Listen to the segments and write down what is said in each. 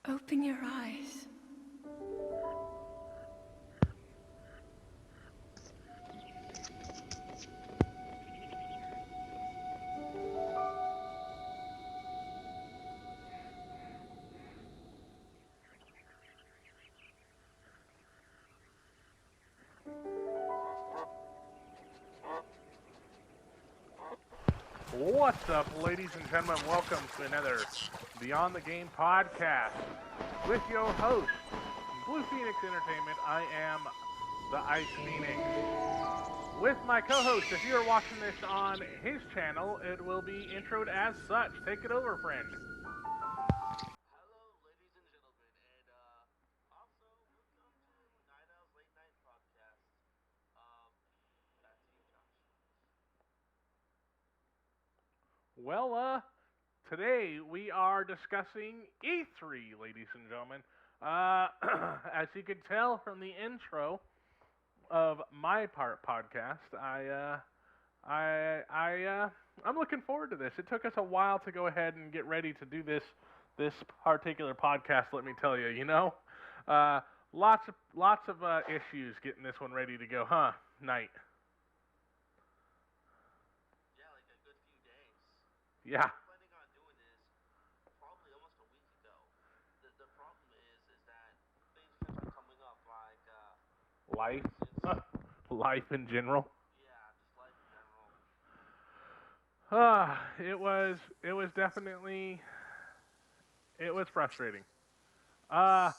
Open your eyes. What's up, ladies and gentlemen? Welcome to another Beyond the Game podcast with your host, Blue Phoenix Entertainment. I am the Ice Phoenix. With my co-host, if you're watching this on his channel, it will be introed as such. Take it over, friend. Hello, ladies and gentlemen, and also welcome to Night Owl's Late Night Podcast. Back to you, Josh. Well, today we are discussing E3, ladies and gentlemen. As you can tell from the intro of my podcast, I'm looking forward to this. It took us a while to go ahead and get ready to do this particular podcast. Let me tell you, lots of issues getting this one ready to go, huh? Night. Yeah, like a good few days. Yeah. We were planning on doing this probably almost a week ago. The problem is that things just been coming up, like Life. since Life in general. yeah, just life in general. It was definitely it was frustrating. Uh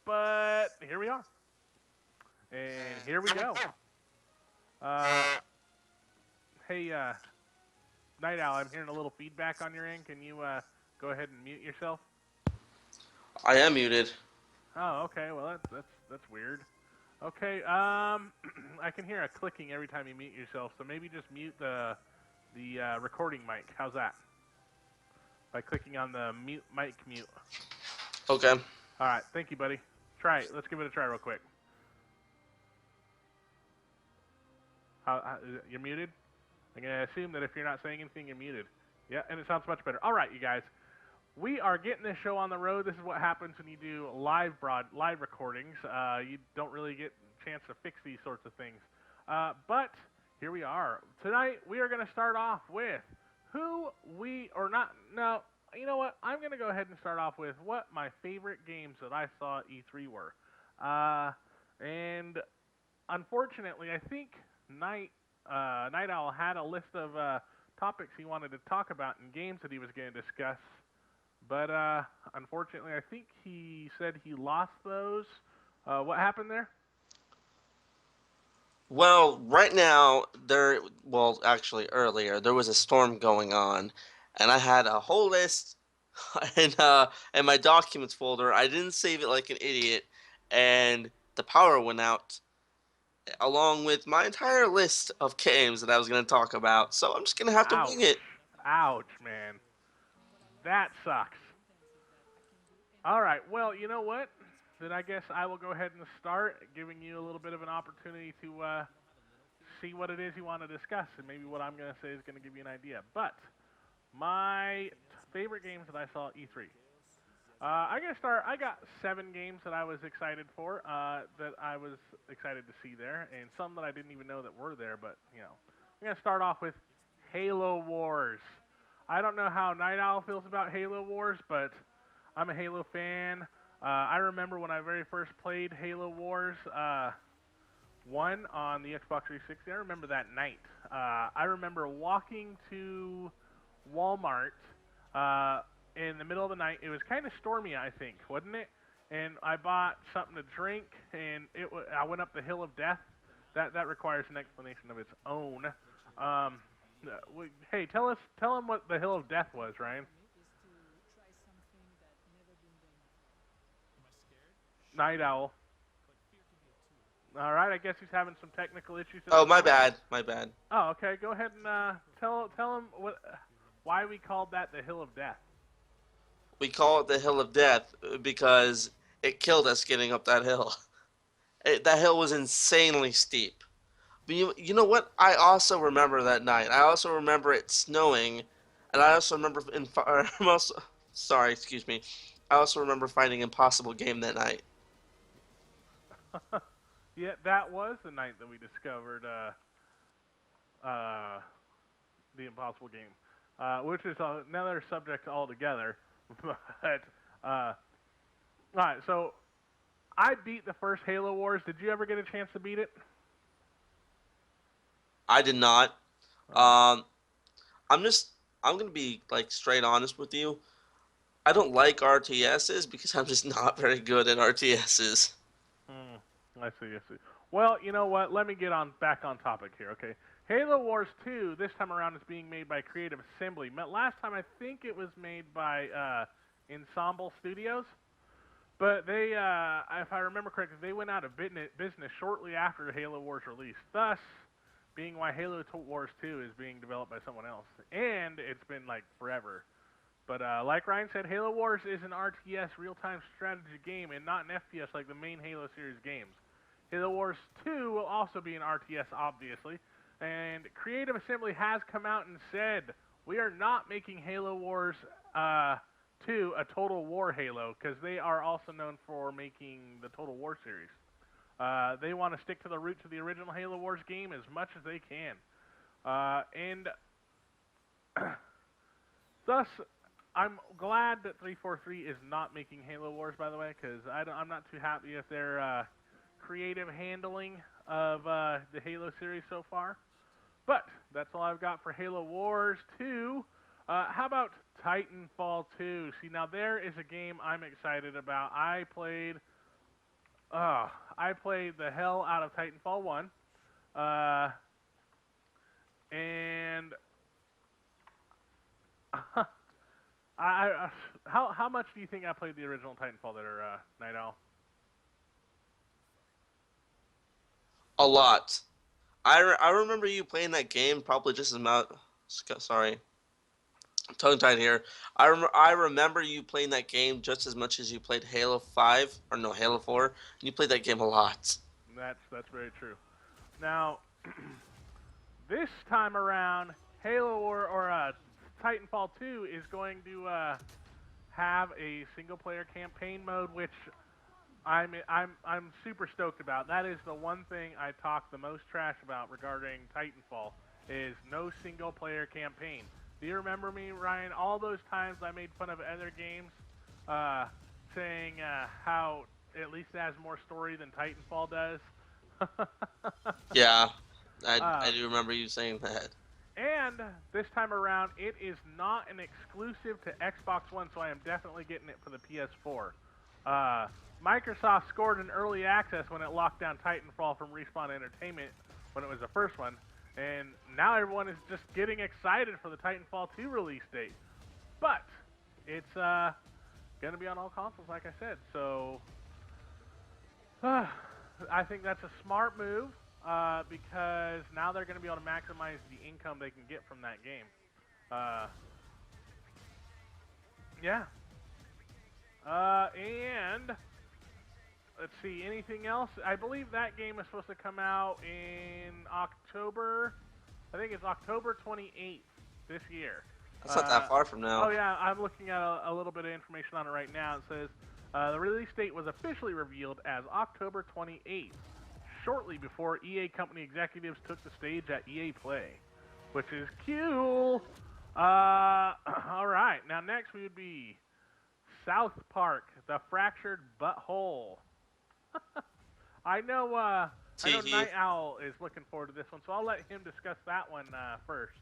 but here we are. And here we go. Uh hey Night Owl, I'm hearing a little feedback on your end. Can you go ahead and mute yourself? I am muted. Oh, okay. Well, that's weird. Okay. I can hear a clicking every time you mute yourself, so maybe just mute the recording mic. How's that? By clicking on the mic mute. Okay. All right. Thank you, buddy. Try it. Let's give it a try real quick. You're muted? I'm going to assume that if you're not saying anything, you're muted. Yeah, and it sounds much better. All right, you guys. We are getting this show on the road. This is what happens when you do live recordings. You don't really get a chance to fix these sorts of things. But here we are. Tonight, we are going to start off with who we, or not, no, you know what? I'm going to go ahead and start off with what my favorite games that I saw at E3 were. And unfortunately, I think Night Owl had a list of topics he wanted to talk about and games that he was going to discuss. But unfortunately, I think he said he lost those. What happened there? Well, right now actually earlier there was a storm going on, and I had a whole list in my documents folder. I didn't save it like an idiot, and the power went out along with my entire list of games that I was going to talk about. So I'm just going to have to wing Ouch. it. Ouch, man. That sucks. All right. Well, you know what? Then I guess I will go ahead and start, giving you a little bit of an opportunity to see what it is you want to discuss, and maybe what I'm going to say is going to give you an idea. But my favorite games that I saw at E3. I'm gonna start. I got 7 games that I was excited for, that I was excited to see there, and some that I didn't even know that were there. But I'm gonna start off with Halo Wars. I don't know how Night Owl feels about Halo Wars, but I'm a Halo fan. I remember when I very first played Halo Wars 1 on the Xbox 360. I remember that night. I remember walking to Walmart in the middle of the night. It was kind of stormy, I think, wasn't it? And I bought something to drink, and I went up the hill of death. That requires an explanation of its own. Hey, tell him what the hill of death was, Ryan. Night Owl. All right, I guess he's having some technical issues. Oh, my bad. My bad. Oh, okay. Go ahead and tell him why we called that the hill of death. We call it the Hill of Death because it killed us getting up that hill. That hill was insanely steep. But you know what? I also remember that night. I also remember it snowing, and I also remember Sorry, excuse me. I also remember finding Impossible Game that night. Yeah, that was the night that we discovered uh, the Impossible Game, which is another subject altogether. But all right, so I beat the first Halo Wars. Did you ever get a chance to beat it? I did not. Uh, Um, I'm just I'm gonna be like straight honest with you. I don't like RTSs because I'm just not very good at RTSs. Hmm. I see. I see. Well, you know what? Let me get on back on topic here. Okay. Halo Wars 2 this time around is being made by Creative Assembly. Last time I think it was made by Ensemble Studios, but they, if I remember correctly, they went out of business shortly after Halo Wars released. Thus, being why Halo Wars 2 is being developed by someone else, and it's been like forever. But like Ryan said, Halo Wars is an RTS real-time strategy game and not an FPS like the main Halo series games. Halo Wars 2 will also be an RTS, obviously, and Creative Assembly has come out and said we are not making Halo Wars 2 a Total War Halo because they are also known for making the Total War series. They want to stick to the roots of the original Halo Wars game as much as they can. And thus, I'm glad that 343 is not making Halo Wars, by the way, because I'm not too happy with their creative handling of the Halo series so far. But that's all I've got for Halo Wars 2. How about Titanfall 2? See, now there is a game I'm excited about. I played the hell out of Titanfall 1. And I how much do you think I played the original Titanfall there, Night Owl? A lot. I remember you playing that game probably just as much. Sorry, tongue tied here. I remember you playing that game just as much as you played Halo 5 or no Halo 4. And you played that game a lot. That's very true. Now, this time around, Halo or Titanfall 2 is going to have a single player campaign mode, which I'm super stoked about. That is the one thing I talk the most trash about regarding Titanfall is no single player campaign. Do you remember me, Ryan? All those times I made fun of other games, uh, saying how at least it has more story than Titanfall does. Yeah, I uh, do remember you saying that. and this time around, it is not an exclusive to Xbox One, so I am definitely getting it for the PS4. Microsoft scored an early access when it locked down Titanfall from Respawn Entertainment when it was the first one, and now everyone is just getting excited for the Titanfall 2 release date. But it's going to be on all consoles, like I said. So I think that's a smart move because now they're going to be able to maximize the income they can get from that game. Uh, yeah. And let's see, anything else? I believe that game is supposed to come out in October. I think it's October 28th this year. That's not that far from now. Oh yeah, I'm looking at a little bit of information on it right now. It says the release date was officially revealed as October 28th, shortly before EA company executives took the stage at EA Play, which is cool. All right, now next we would be South Park: The Fractured Butthole. I know. I know Teehee. Night Owl is looking forward to this one, so I'll let him discuss that one first.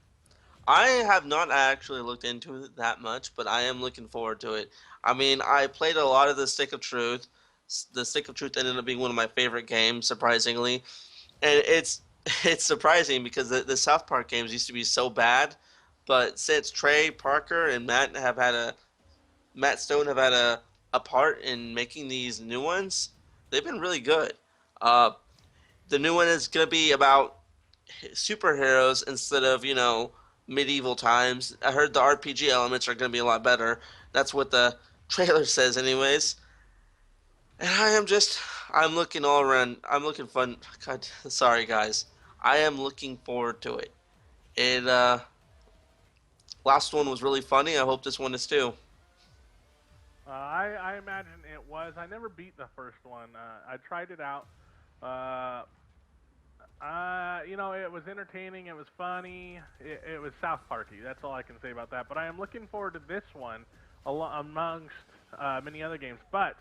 I have not actually looked into it that much, but I am looking forward to it. I mean, I played a lot of the Stick of Truth. The Stick of Truth ended up being one of my favorite games, surprisingly. And it's surprising because the South Park games used to be so bad, but since Trey Parker and Matt Stone have had a part in making these new ones, they've been really good. Uh, the new one is gonna be about superheroes instead of medieval times. I heard the RPG elements are gonna be a lot better. That's what the trailer says, anyways. And I'm looking all around. I'm looking fun. God, sorry guys. I am looking forward to it. It last one was really funny. I hope this one is too. I imagine it was. I never beat the first one. I tried it out. Uh, it was entertaining. It was funny. It was South Parky. That's all I can say about that. But I am looking forward to this one, amongst many other games. But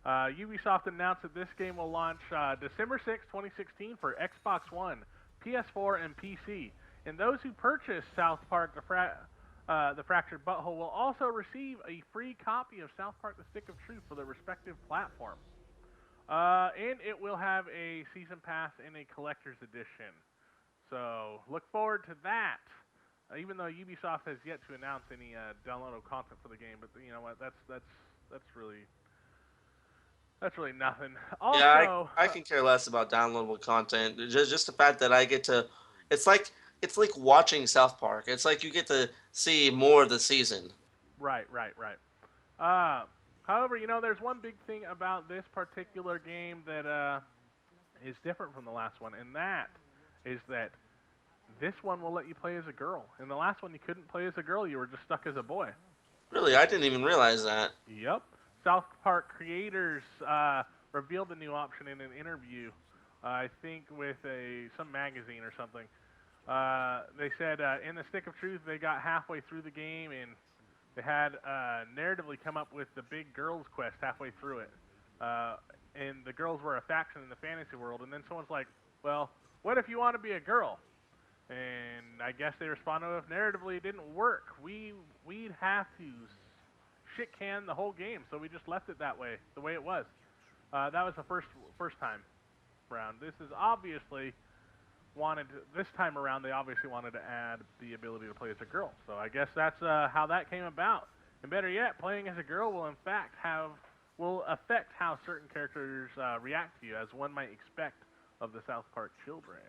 Ubisoft announced that this game will launch December 6th, 2016 for Xbox One, PS4, and PC. And those who purchase South Park the Fractured Butthole will also receive a free copy of South Park: The Stick of Truth for their respective platforms. And it will have a season pass and a collector's edition. So look forward to that. Even though Ubisoft has yet to announce any downloadable content for the game, but you know what? That's really nothing. Yeah, Also, I can care less about downloadable content. Just the fact that I get to, it's like it's like watching South Park. It's like you get to see more of the season. right. Uh, However, there's one big thing about this particular game that is different from the last one, and that is that this one will let you play as a girl. In the last one, you couldn't play as a girl; you were just stuck as a boy. Really, I didn't even realize that. Yep. South Park creators revealed the new option in an interview. I think with some magazine or something. They said in the Stick of Truth they got halfway through the game and they had narratively come up with the big girls quest halfway through it. Uh, and the girls were a faction in the fantasy world. And then someone's like, "Well, what if you want to be a girl?" And I guess they responded, "If narratively it didn't work, we'd have to shit can the whole game, so we just left it that way, the way it was." That was the first time round. This time around they obviously wanted to add the ability to play as a girl. So I guess that's how that came about. And better yet, playing as a girl will in fact will affect how certain characters react to you, as one might expect of the South Park children.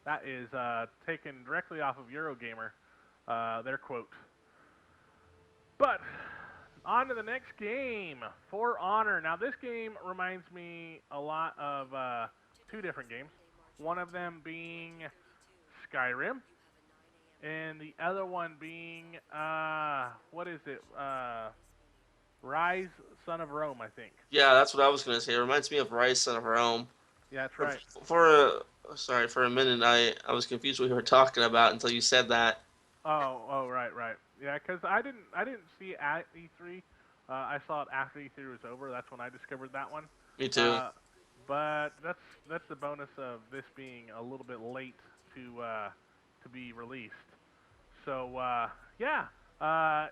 That is taken directly off of Eurogamer, their quote. But on to the next game, For Honor. Now, this game reminds me a lot of two different games. One of them being Skyrim, and the other one being, what is it? Rise, Son of Rome, I think. Yeah, that's what I was gonna say. It reminds me of Rise Son of Rome. Yeah, that's For, right. sorry, for a minute I was confused what you were talking about until you said that. Right. Yeah, because I didn't see it at E3. I saw it after E3 was over. That's when I discovered that one. Me too. Uh, but that's the bonus of this being a little bit late to be released. So yeah,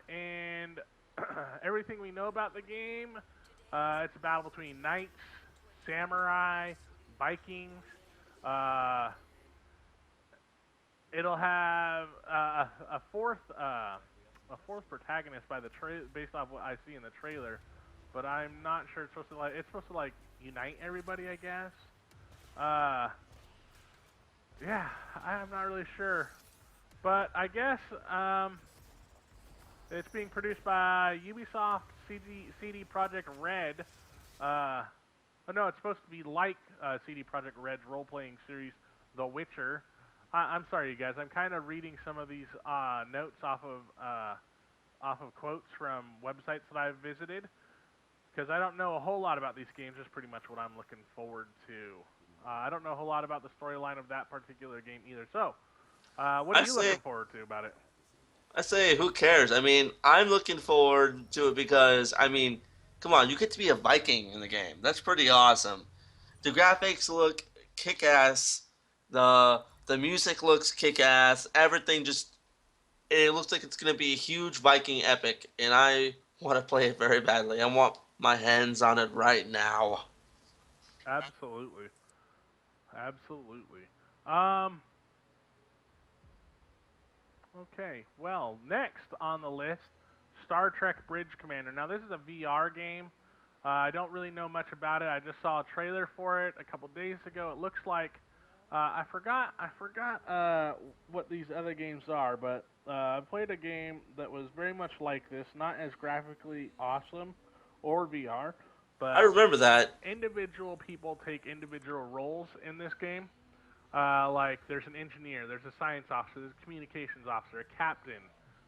and everything we know about the game, it's a battle between knights, samurai, Vikings. Uh, it'll have a fourth protagonist based off what I see in the trailer, but I'm not sure it's supposed to like unite everybody, I guess. Uh, yeah, I'm not really sure, but I guess it's being produced by Ubisoft, CD Projekt Red. Oh no, it's supposed to be like CD Projekt Red's role-playing series, The Witcher. I'm sorry, you guys. I'm kind of reading some of these notes off of quotes from websites that I've visited because I don't know a whole lot about these games. Just pretty much what I'm looking forward to. I don't know a whole lot about the storyline of that particular game either. So, what are I you say looking forward to about it? I say who cares? I mean, I'm looking forward to it because I mean, come on, you get to be a Viking in the game. That's pretty awesome. The graphics look kick ass. The music looks kick ass. Everything just it looks like it's gonna be a huge Viking epic, and I want to play it very badly. I want my hands on it right now. Absolutely, absolutely. Um, Okay, well, next on the list, Star Trek Bridge Commander. Now, this is a VR game. I don't really know much about it. I just saw a trailer for it a couple days ago. It looks like I forgot what these other games are, but I played a game that was very much like this, not as graphically awesome or VR, I but remember that. individual people take individual roles in this game. Like there's an engineer, there's a science officer, there's a communications officer, a captain,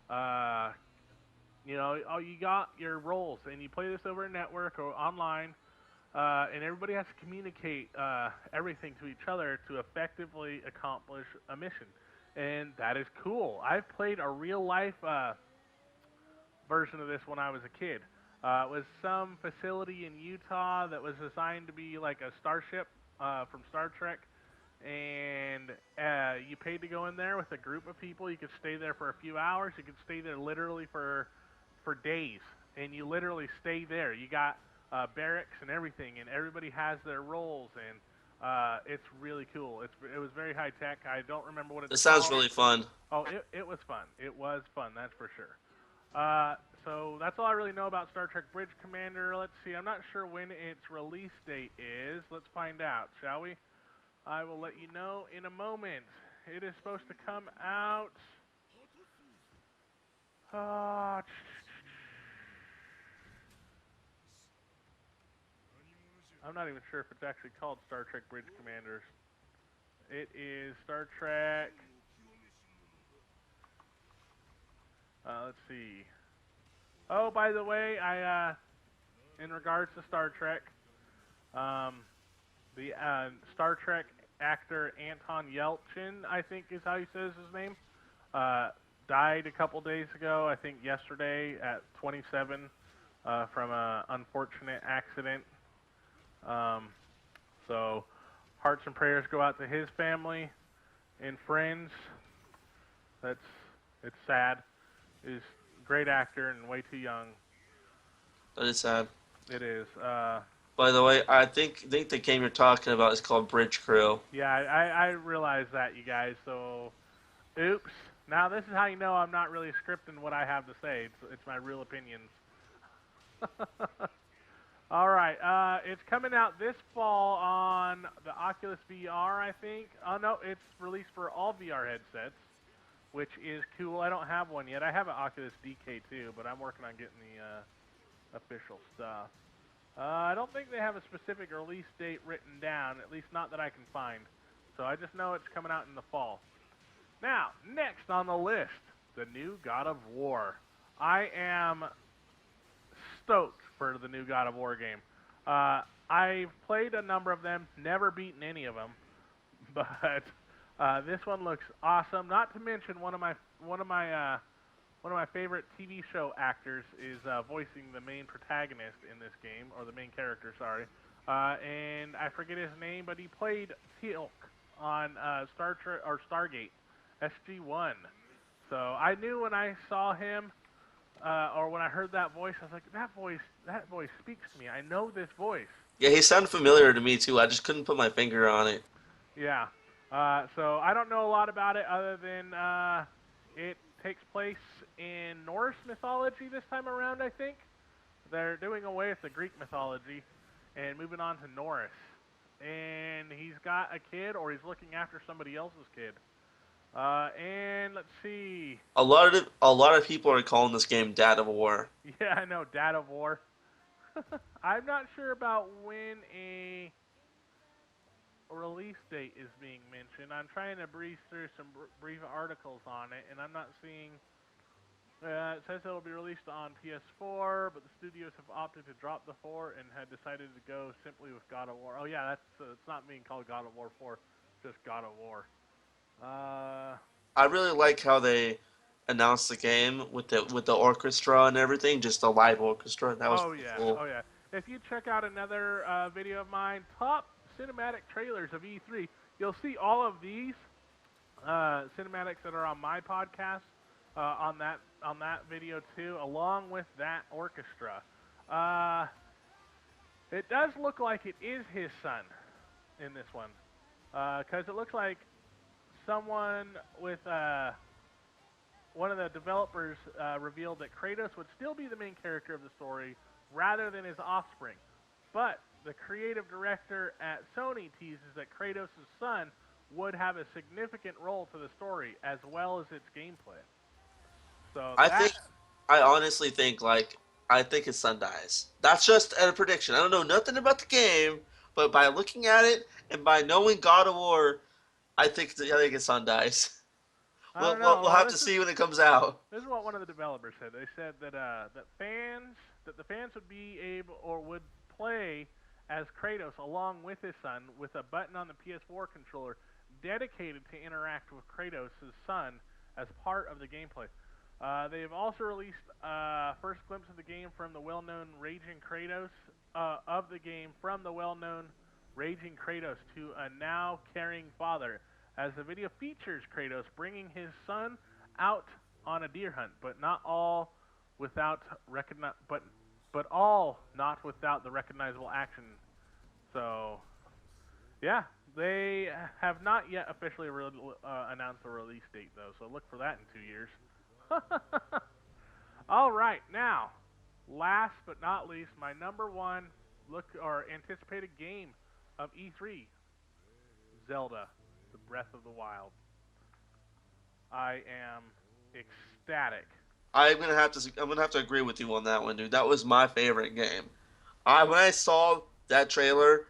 uh, Oh, you got your roles, and you play this over a network or online, and everybody has to communicate everything to each other to effectively accomplish a mission, and that is cool. I've played a real life version of this when I was a kid. It was some facility in Utah that was designed to be like a starship from Star Trek, and you paid to go in there with a group of people. You could stay there for a few hours. You could stay there literally for days, and you literally stay there. You got barracks and everything, and everybody has their roles, and it's really cool. It was very high tech. I don't remember what it's It sounds called. really fun. Oh, it was fun. It was fun, that's for sure. Uh, so that's all I really know about Star Trek Bridge Commander. Let's see. I'm not sure when its release date is. Let's find out, shall we? I will let you know in a moment. It is supposed to come out. Uh, I'm not even sure if it's actually called Star Trek Bridge Commanders. It is Star Trek. Let's see. Oh, by the way, in regards to Star Trek, um, the Star Trek actor Anton Yelchin, I think is how he says his name, uh, died a couple days ago. I think yesterday at 27 from an unfortunate accident. Um, so hearts and prayers go out to his family and friends. That's it's sad. He's a great actor and way too young. That is sad. It is. By the way, I think the game you're talking about is called Bridge Crew. Yeah, I realize that, you guys. So, oops. Now this is how you know I'm not really scripting what I have to say. It's my real opinions. All right. It's coming out this fall on the Oculus VR, I think. Oh no, it's released for all VR headsets, which is cool. I don't have one yet. I have an Oculus DK2, but I'm working on getting the official stuff. I don't think they have a specific release date written down, at least not that I can find. So I just know it's coming out in the fall. Now, next on the list, the new God of War. I am stoked for the new God of War game. I've played a number of them, never beaten any of them, but this one looks awesome. Not to mention one of my favorite TV show actors is voicing the main protagonist in this game, or the main character, sorry. And I forget his name, but he played Teal'c on Star Trek or Stargate SG-1. So I knew when I saw him, or when I heard that voice, I was like, that voice speaks to me. I know this voice. Yeah, he sounded familiar to me too. I just couldn't put my finger on it. Yeah. So I don't know a lot about it other than it takes place in Norse mythology this time around, I think. They're doing away with the Greek mythology and moving on to Norse. And he's got a kid, or he's looking after somebody else's kid. And let's see. A lot of people are calling this game Dad of War. Yeah, I know, Dad of War. I'm not sure about when a release date is being mentioned. I'm trying to breeze through some brief articles on it, and I'm not seeing. It says it'll be released on PS4, but the studios have opted to drop the 4 and had decided to go simply with God of War. Oh yeah, it's not being called God of War 4, just God of War. Uh, I really like how they announced the game with the orchestra and everything, just a live orchestra. That was oh really yeah, cool. oh yeah. If you check out another video of mine, top cinematic trailers of E3, you'll see all of these cinematics that are on my podcast on that video too, along with that orchestra. Uh, it does look like it is his son in this one, because it looks like someone with one of the developers revealed that Kratos would still be the main character of the story rather than his offspring. But the creative director at Sony teases that Kratos' son would have a significant role to the story as well as its gameplay. So I that, think, I honestly think I think his son dies. That's just a prediction. I don't know nothing about the game, but by looking at it and by knowing God of War, I think his son dies. I don't know. We'll Well, have to see when it comes out. this is what one of the developers said. They said that the fans would be able or would play as Kratos along with his son with a button on the PS4 controller dedicated to interact with Kratos' son as part of the gameplay. They have also released first glimpse of the game from the well-known Raging Kratos of the game from the well-known Raging Kratos to a now caring father, as the video features Kratos bringing his son out on a deer hunt, but all not without the recognizable action. So, yeah, they have not yet officially announced the release date though. So look for that in 2 years. All right, now, last but not least, my number one look or anticipated game of E3, Zelda, the Breath of the Wild. I am ecstatic. I'm gonna have to agree with you on that one, dude. That was my favorite game. I when I saw that trailer,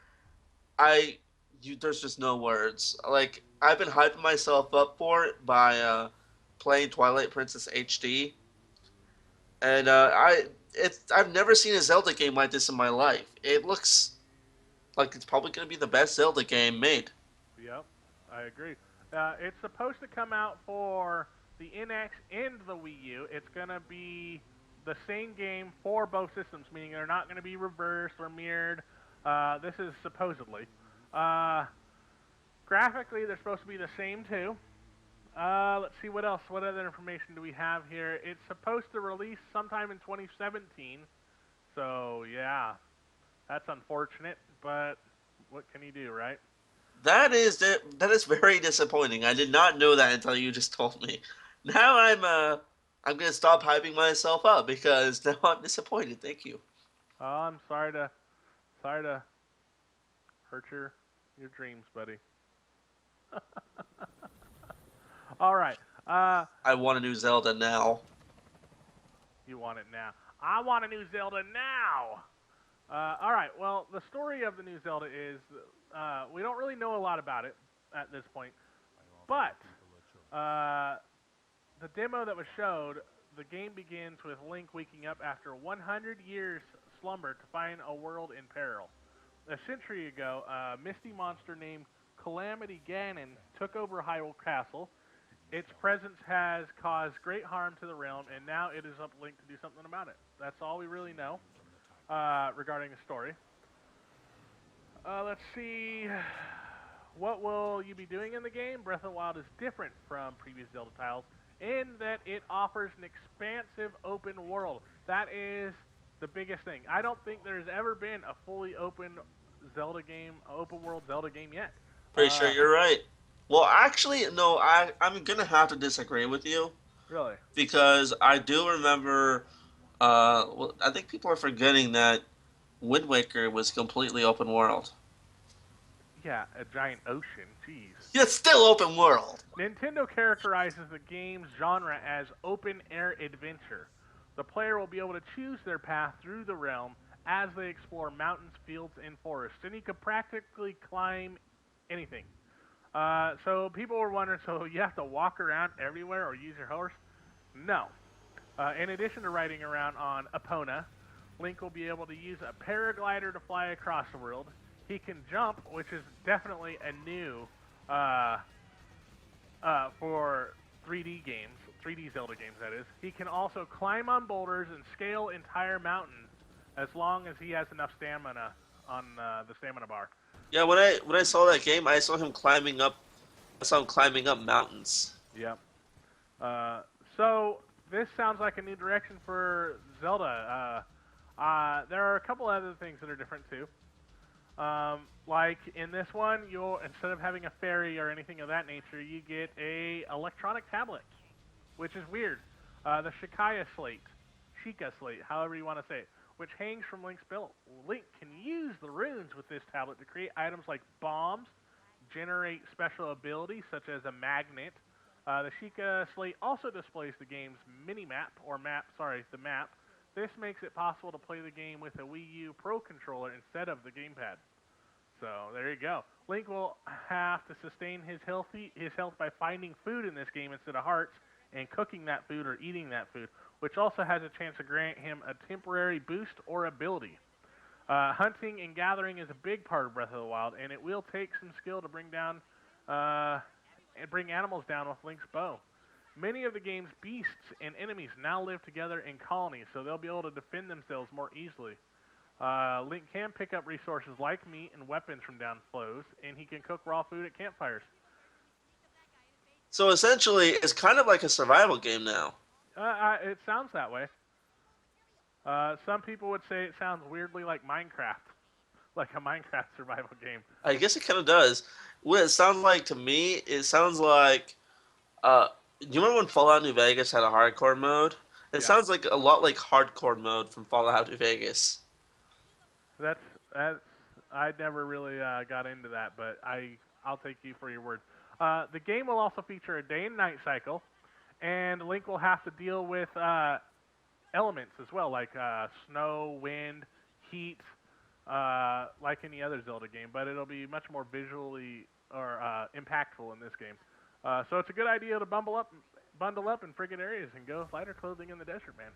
there's just no words. Like I've been hyping myself up for it by playing Twilight Princess HD, and I've never seen a Zelda game like this in my life. It looks like it's probably gonna be the best Zelda game made. Yep, I agree. It's supposed to come out for the NX and the Wii U. It's gonna be the same game for both systems, meaning they're not gonna be reversed or mirrored. This is supposedly. Uh, Graphically, they're supposed to be the same too. Let's see what else. What other information do we have here? It's supposed to release sometime in 2017. So yeah, that's unfortunate, but what can you do, right? That is very disappointing. I did not know that until you just told me. Now I'm gonna stop hyping myself up because now I'm disappointed. Thank you. Oh, I'm sorry to hurt your dreams, buddy. All right. I want a new Zelda now. You want it now. I want a new Zelda now. All right. Well, the story of the new Zelda is we don't really know a lot about it at this point, but the demo that was showed, the game begins with Link waking up after 100 years slumber to find a world in peril. A century ago, a misty monster named Calamity Ganon took over Hyrule Castle. Its presence has caused great harm to the realm, and now it is up to Link to do something about it. That's all we really know regarding the story. Let's see. What will you be doing in the game? Breath of the Wild is different from previous Zelda titles in that it offers an expansive open world. That is the biggest thing. I don't think there's ever been a fully open Zelda game, open world Zelda game yet. Pretty sure Uh, you're right. Well, actually, no. I'm gonna have to disagree with you really? because I do remember. Well, I think people are forgetting that Wind Waker was completely open world. Yeah, a giant ocean. Jeez. It's still open world. Nintendo characterizes the game's genre as open air adventure. The player will be able to choose their path through the realm as they explore mountains, fields, and forests, and you can practically climb anything. So people were wondering, so you have to walk around everywhere or use your horse? No. In addition to riding around on Epona, Link will be able to use a paraglider to fly across the world. He can jump, which is definitely a new for 3D games, 3D Zelda games, that is. He can also climb on boulders and scale entire mountains as long as he has enough stamina on the stamina bar. Yeah, when I saw that game, I saw him climbing up. I saw him climbing up mountains. Yep. So this sounds like a new direction for Zelda. There are a couple other things that are different too. Like in this one, you'll instead of having a fairy or anything of that nature, you get a electronic tablet, which is weird. The Sheikah slate, however you want to say it, which hangs from Link's belt. Link can use the runes with this tablet to create items like bombs, generate special abilities such as a magnet. The Sheikah slate also displays the game's the map. This makes it possible to play the game with a Wii U Pro controller instead of the gamepad. So there you go. Link will have to sustain his health by finding food in this game instead of hearts and cooking that food or eating that food, which also has a chance to grant him a temporary boost or ability. Hunting and gathering is a big part of Breath of the Wild, and it will take some skill to uh, bring animals down with Link's bow. Many of the game's beasts and enemies now live together in colonies, so they'll be able to defend themselves more easily. Link can pick up resources like meat and weapons from down flows, and he can cook raw food at campfires. So essentially, it's kind of like a survival game now. It sounds that way. Some people would say it sounds weirdly like Minecraft, like a Minecraft survival game. I guess it kind of does. What it sounds like to me, it sounds like do you remember when Fallout New Vegas had a hardcore mode? It Yeah, sounds like a lot like hardcore mode from Fallout New Vegas. that's that's. I never really got into that, but I'll take you for your word. The game will also feature a day and night cycle, and Link will have to deal with elements as well, like snow, wind, heat, like any other Zelda game. But it'll be much more visually or impactful in this game. So it's a good idea to bundle up in frigid areas, and go lighter clothing in the desert, man.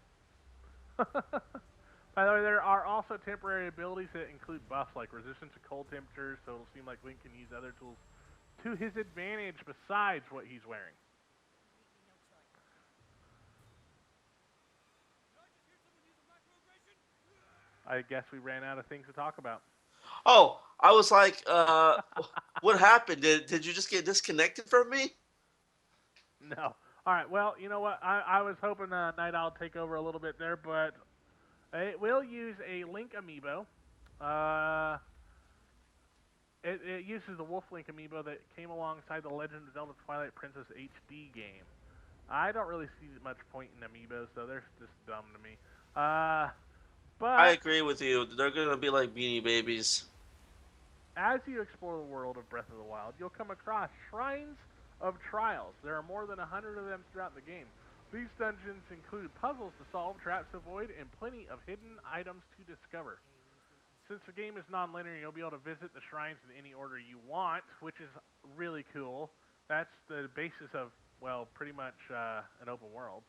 By the way, there are also temporary abilities that include buffs like resistance to cold temperatures, so it'll seem like Link can use other tools to his advantage besides what he's wearing. I guess we ran out of things to talk about. Oh, I was like, what happened? Did you just get disconnected from me? No. All right. Well, you know what? I was hoping Night Owl would take over a little bit there, but it will use a Link amiibo. Uh, it uses the Wolf Link amiibo that came alongside the Legend of Zelda Twilight Princess HD game. I don't really see much point in amiibos, so they're just dumb to me. Uh, I but agree with you. They're gonna be like Beanie Babies. as you explore the world of Breath of the Wild, you'll come across shrines of trials. There are more than 100 of them throughout the game. These dungeons include puzzles to solve, traps to avoid, and plenty of hidden items to discover. Since the game is non-linear, you'll be able to visit the shrines in any order you want, which is really cool. That's the basis of, well, pretty much an open world.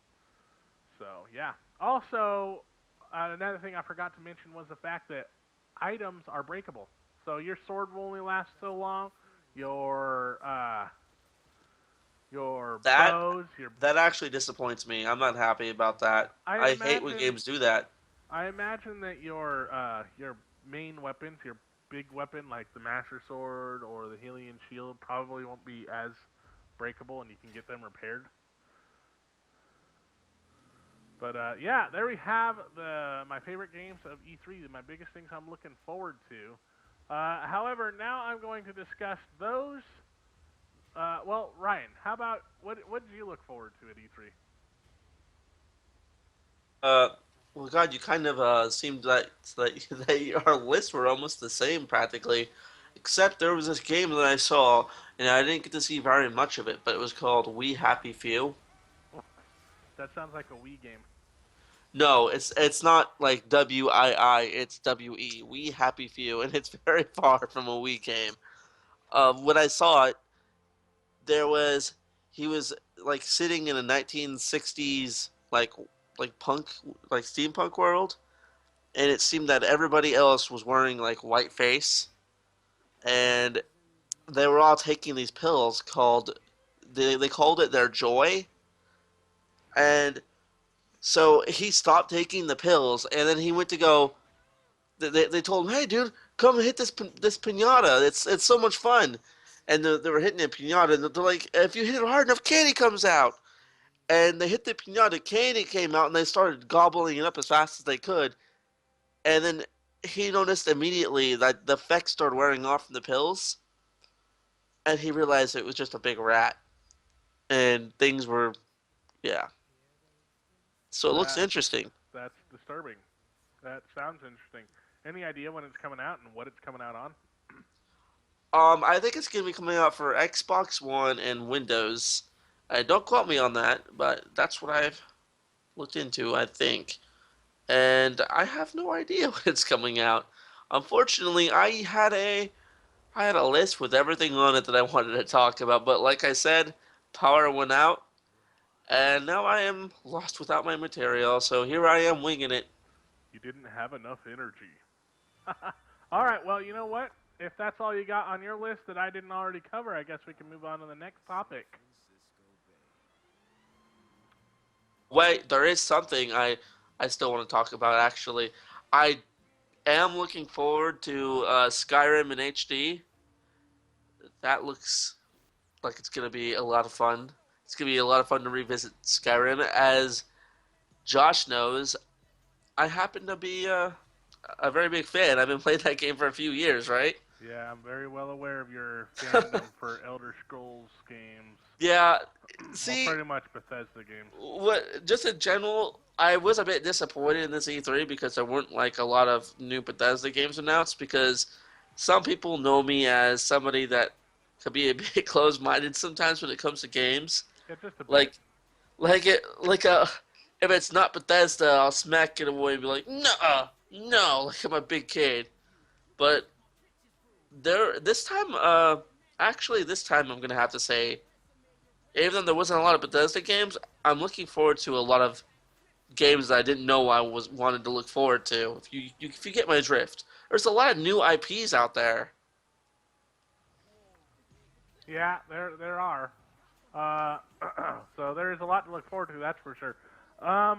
So, yeah. Also, another thing I forgot to mention was the fact that items are breakable. So your sword will only last so long. Your your That bows, your that actually disappoints me. I'm not happy about that. I I hate when imagine games do that. I imagine that your main weapons, your big weapon like the Master Sword or the Hylian Shield, probably won't be as breakable, and you can get them repaired. But yeah, there we have my favorite games of E3, my biggest things I'm looking forward to. However, now I'm going to discuss those. Well, Ryan, how about what did you look forward to at E3? Uh, well, God, you kind of seemed that our lists were almost the same practically, except there was this game that I saw, and I didn't get to see very much of it, but it was called We Happy Few. That sounds like a Wii game. No, it's not like WII, it's WE. We Happy Few, and it's very far from a Wii game. When I saw it, there was he was like sitting in a 1960s punk steampunk world, and it seemed that everybody else was wearing like white face, and they were all taking these pills called they called it their joy, and so he stopped taking the pills, and then he went to go. They told him, "Hey, dude, come hit this pinata. It's so much fun." And they were hitting a pinata, and they're like, "If you hit it hard enough, candy comes out." And they hit the pinata, candy came out, and they started gobbling it up as fast as they could. And then he noticed immediately that the effects started wearing off from the pills, and he realized it was just a big rat, and things were, yeah. So it looks That interesting. that's disturbing. That sounds interesting. Any idea when it's coming out and what it's coming out on? I think it's gonna be coming out for Xbox One and Windows. Don't quote me on that, but that's what I've looked into, I think. And I have no idea when it's coming out. Unfortunately, I had a I had a list with everything on it that I wanted to talk about, but like I said, power went out, and now I am lost without my material, so here I am winging it. You didn't have enough energy. All right, well, you know what? If that's all you got on your list that I didn't already cover, I guess we can move on to the next topic. Wait, there is something I still want to talk about, actually. I am looking forward to Skyrim in HD. That looks like it's going to be a lot of fun. It's going to be a lot of fun to revisit Skyrim. As Josh knows, I happen to be a very big fan. I've been playing that game for a few years, right? Yeah, I'm very well aware of your fandom for Elder Scrolls games. Yeah. Well, See, pretty much Bethesda games. what just in general, I was a bit disappointed in this E3 because there weren't like a lot of new Bethesda games announced because some people know me as somebody that could be a bit closed-minded sometimes when it comes to games. Yeah, just a bit. Like if it's not Bethesda, I'll smack it away and be like, no, no, like I'm a big kid. But there, this time I'm gonna have to say, even though there wasn't a lot of Bethesda games, I'm looking forward to a lot of games that I didn't know I was wanted to look forward to. If you get my drift, there's a lot of new IPs out there. Yeah, there are. Uh, so there's a lot to look forward to. That's for sure. All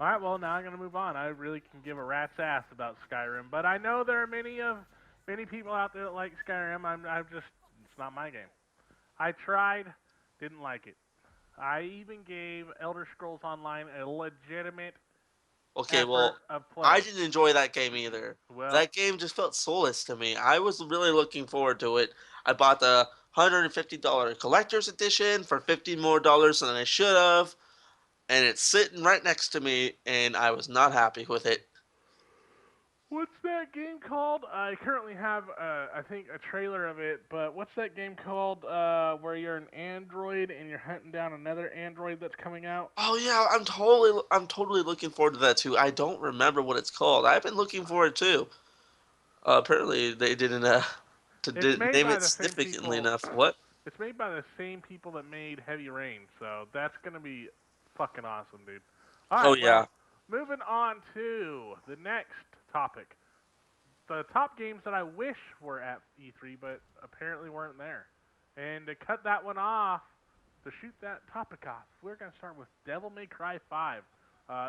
right, well now I'm gonna move on. I really can give a rat's ass about Skyrim, but I know there are many people out there that like Skyrim. I'm just it's not my game. I tried, didn't like it. I even gave Elder Scrolls Online a legitimate Okay, effort well, of I play. didn't enjoy that game either. Well, That game just felt soulless to me. I was really looking forward to it. I bought the $150 collector's edition for $50 more than I should have, and it's sitting right next to me, and I was not happy with it. what's that game called? I currently have, I think, a trailer of it. But what's that game called? Where you're an android and you're hunting down another android that's coming out. Oh yeah, I'm totally looking forward to that too. I don't remember what it's called. I've been looking for it too. Apparently they didn't It's made name by it the same significantly people. enough. What? It's made by the same people that made Heavy Rain. So that's gonna be fucking awesome, dude. All Oh right, yeah. well, moving on to the next topic. The top games that I wish were at E3, but apparently weren't there. And to cut that one off, to shoot that topic off, we're going to start with Devil May Cry 5.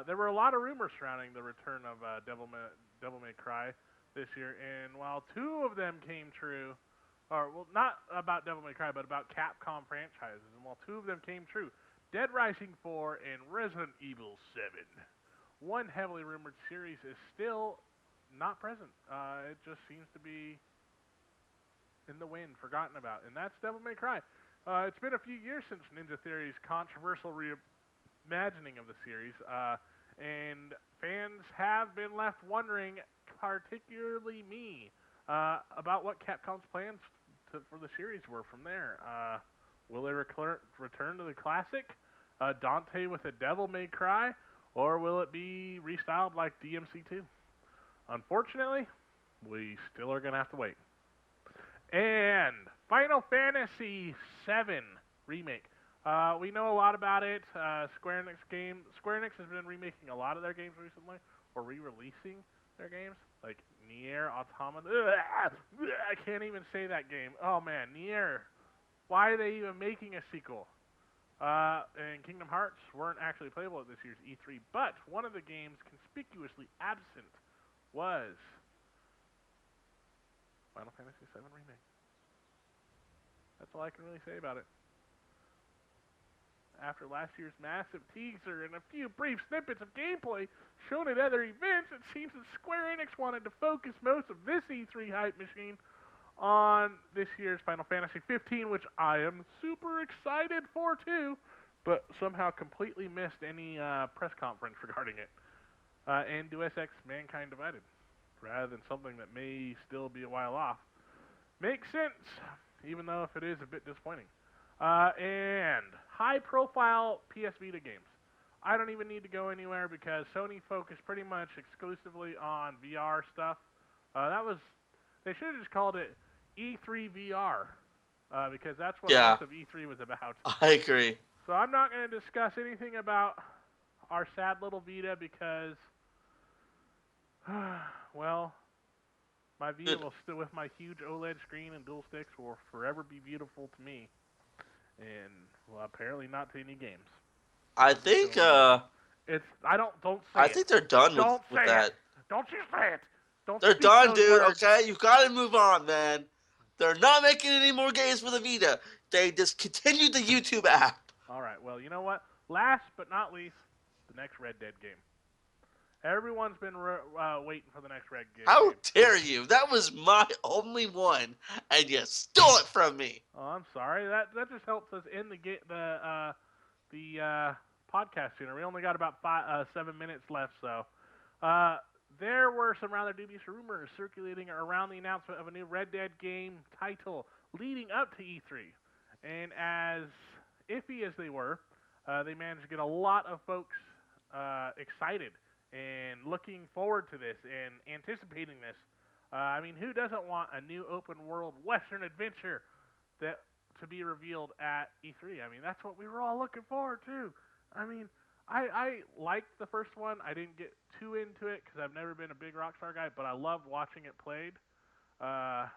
There were a lot of rumors surrounding the return of Devil May Cry this year, and while two of them came true, or well, not about Devil May Cry, but about Capcom franchises, and while two of them came true, Dead Rising 4 and Resident Evil 7. One heavily rumored series is still not present. It just seems to be in the wind, forgotten about, and that's Devil May Cry. It's been a few years since Ninja Theory's controversial reimagining of the series, and fans have been left wondering, particularly me, about what Capcom's plans for the series were from there. Will they return to the classic, Dante with a Devil May Cry, or will it be restyled like DMC2? Unfortunately, we still are going to have to wait. And Final Fantasy VII Remake. We know a lot about it. Square Enix has been remaking a lot of their games recently, or re-releasing their games, like Nier Automata. I can't even say that game. Oh man, Nier. Why are they even making a sequel? And Kingdom Hearts weren't actually playable at this year's E3, but one of the games conspicuously absent was Final Fantasy VII Remake. That's all I can really say about it. After last year's massive teaser and a few brief snippets of gameplay shown at other events, it seems that Square Enix wanted to focus most of this E3 hype machine on this year's Final Fantasy 15, which I am super excited for too, but somehow completely missed any press conference regarding it. And Deus Ex Mankind Divided, rather than something that may still be a while off. Makes sense, even though if it is a bit disappointing. And high-profile PS Vita games. I don't even need to go anywhere because Sony focused pretty much exclusively on VR stuff. That was They should have just called it E3 VR because that's what Yeah, most of E3 was about. I agree. So I'm not going to discuss anything about our sad little Vita because, well, my Vita Dude, will still, with my huge OLED screen and dual sticks, will forever be beautiful to me, and well, apparently not to any games. I I'm just think gonna leave it there. It's don't say I it. think they're done Don't with say it. that. Don't you say it. Don't They're speak done, those dude. words. Okay, you gotta move on, man. They're not making any more games for the Vita. They discontinued the YouTube app. All right. Well, you know what? Last but not least, the next Red Dead game. Everyone's been waiting for the next Red Dead How game. dare you? That was my only one, and you stole it from me. Oh, I'm sorry. That just helps us end the podcast sooner. We only got about 7 minutes left, so there were some rather dubious rumors circulating around the announcement of a new Red Dead game title leading up to E3, and as iffy as they were, they managed to get a lot of folks excited and looking forward to this and anticipating this. I mean, who doesn't want a new open world Western adventure that to be revealed at E3? I mean, that's what we were all looking forward to. I mean, I liked the first one. I didn't get too into it because I've never been a big Rockstar guy, but I loved watching it played. But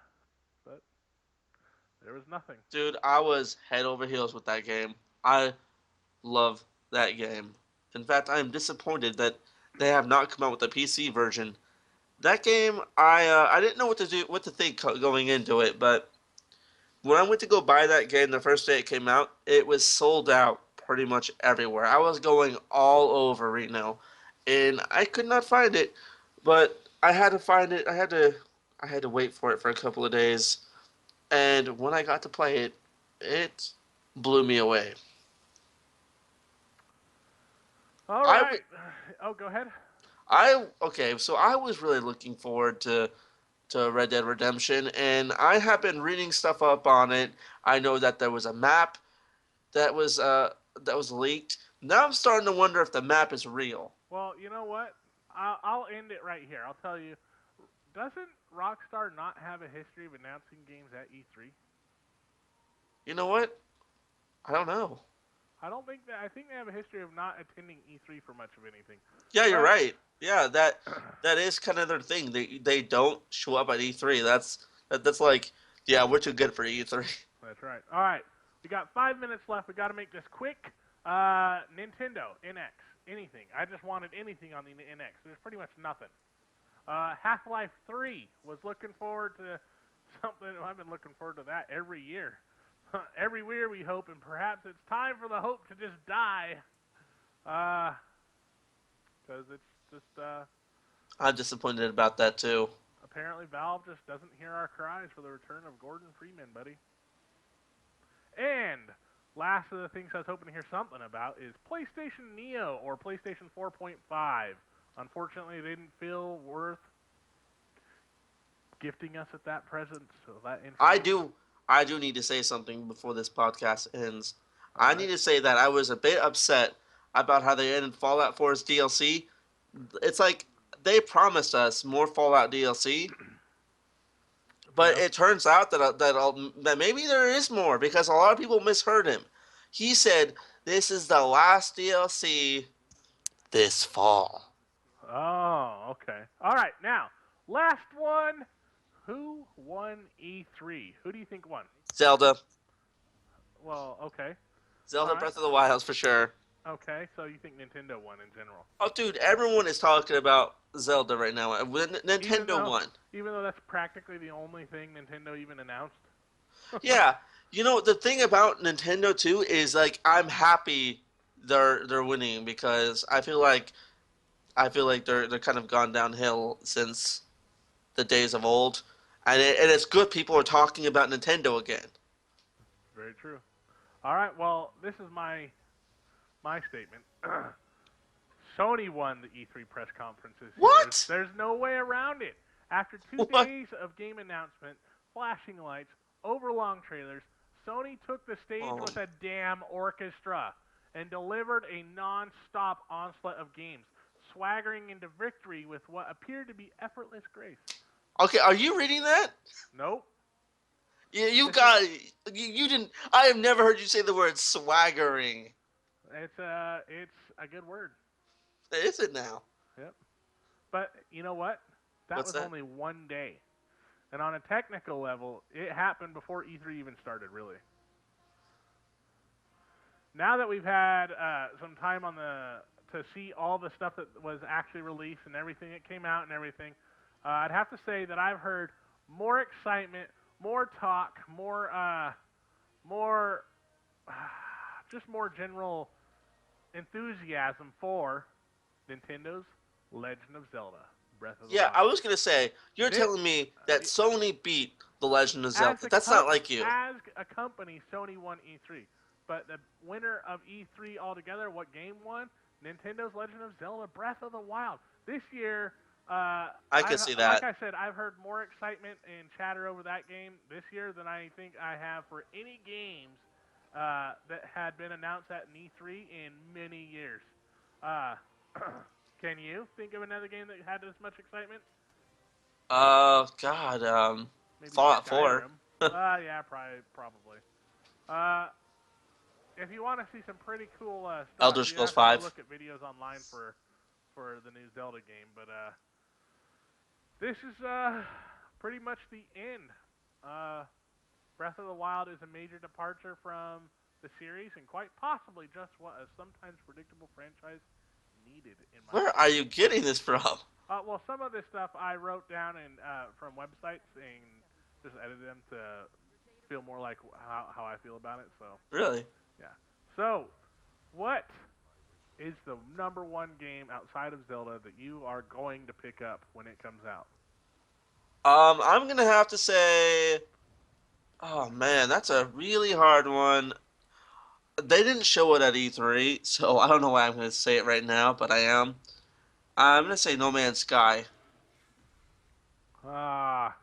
there was nothing. Dude, I was head over heels with that game. I love that game. In fact, I am disappointed that they have not come out with a PC version. That game, I didn't know what to think going into it, but when I went to go buy that game the first day it came out, it was sold out pretty much everywhere. I was going all over Reno, and I could not find it, but I had to find it. I had to wait for it for a couple of days, and when I got to play it, it blew me away. All I right. Oh, go ahead. okay, so I was really looking forward to Red Dead Redemption, and I have been reading stuff up on it. I know that there was a map that was leaked. Now I'm starting to wonder if the map is real. Well, you know what? I'll end it right here. I'll tell you. Doesn't Rockstar not have a history of announcing games at E3? You know what? I don't know. I don't think that. I think they have a history of not attending E3 for much of anything. Yeah, you're But right. Yeah, that is kind of their thing. They don't show up at E3. That's like, yeah, we're too good for E3. that's right. All right, we got 5 minutes left. We got to make this quick. Nintendo NX, anything. I just wanted anything on the NX. There's pretty much nothing. Half-Life 3 was looking forward to something. I've been looking forward to that every year. Every year we hope, and perhaps it's time for the hope to just die. Because it's just I'm disappointed about that too. apparently Valve just doesn't hear our cries for the return of Gordon Freeman, buddy. And last of the things I was hoping to hear something about is PlayStation Neo or PlayStation 4.5. Unfortunately, they didn't feel worth gifting us at that present, so that I information. do I do need to say something before this podcast ends. All I need right. to say that I was a bit upset about how they ended Fallout 4's DLC. It's like they promised us more Fallout DLC, but Yeah. it turns out that maybe there is more because a lot of people misheard him. He said this is the last DLC this fall. Oh, okay. All right. Now, last one. Who won E3? Who do you think won? Zelda, Well, okay. All Zelda right. Breath of the Wild for sure. Okay, so you think Nintendo won in general. Oh, dude, everyone is talking about Zelda right now. Even Nintendo though won. even though that's practically the only thing Nintendo even announced. Yeah, you know the thing about Nintendo too is like I'm happy they're winning because I feel like they're kind of gone downhill since the days of old, and it's good people are talking about Nintendo again. Very true. All right, well, this is my statement. Sony won the E3 press conference this year. What? There's no way around it. After two What? days of game announcement, flashing lights, overlong trailers, Sony took the stage Oh, with a damn orchestra and delivered a non-stop onslaught of games, swaggering into victory with what appeared to be effortless grace. Okay, are you reading that? Nope. You This is got you didn't. I have never heard you say the word swaggering. it's a good word. Is it now? Yep. But you know what? That What's was that? only one day. And on a technical level, it happened before E3 even started, really. Now that we've had some time on the to see all the stuff that was actually released and everything that came out and everything, I'd have to say that I've heard more excitement, more talk, more just more general enthusiasm for Nintendo's Legend of Zelda: Breath of the Yeah, I Wild. was gonna say you're This, telling me that Sony beat The Legend of as Zelda. That's not like you. a company, Sony won E3, but the winner of E3 altogether, what game won? Nintendo's Legend of Zelda: Breath of the Wild. This year, I can I've see like that. I said, I've heard more excitement and chatter over that game this year than I think I have for any games that had been announced at an E3 in many years. Uh, can you think of another game that had this much excitement? God, Maybe Fallout 4, Skyrim. Yeah, probably. Uh, if you want to see some pretty cool stuff, Elder you Scrolls have to go 5. look at videos online for the new Zelda game. But this is pretty much the end. Uh, Breath of the Wild is a major departure from the series, and quite possibly just what a sometimes predictable franchise needed, in my Where are opinion. you getting this from? Well, some of this stuff I wrote down from websites and just edited them to feel more like how I feel about it. So Really? yeah. So what is the number one game outside of Zelda that you are going to pick up when it comes out? I'm gonna have to say, oh man, that's a really hard one. They didn't show it at E3, so I don't know why I'm gonna say it right now, but I am. I'm gonna say No Man's Sky.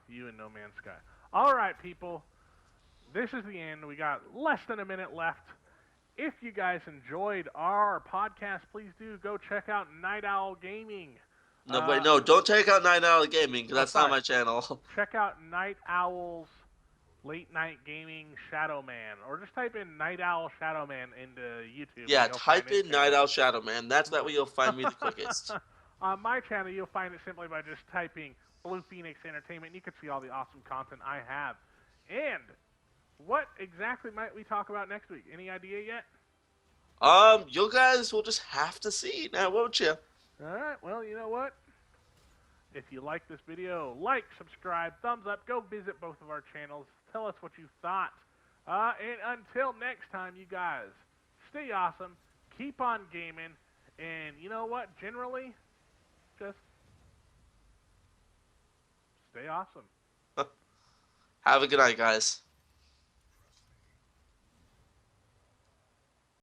You and No Man's Sky. All right, people. This is the end. We got less than a minute left. If you guys enjoyed our podcast, please do go check out Night Owl Gaming. No, wait, Uh, no, don't take out NightOwl Gaming because oh, that's not sorry. my channel. Check out Night Owl's Late Night Gaming Shadow Man, or just type in Night Owl Shadow Man into YouTube and Yeah, you'll find type his in channel. NightOwl Shadow Man. That's that way you'll find me the quickest. On my channel, you'll find it simply by just typing Blue Phoenix Entertainment. You can see all the awesome content I have. And what exactly might we talk about next week? Any idea yet? You guys will just have to see now, won't you? All right. Well, you know what? If you like this video, like, subscribe, thumbs up. Go visit both of our channels. Tell us what you thought. And until next time, you guys, stay awesome. Keep on gaming. And you know what? Generally, just stay awesome. Have a good night, guys.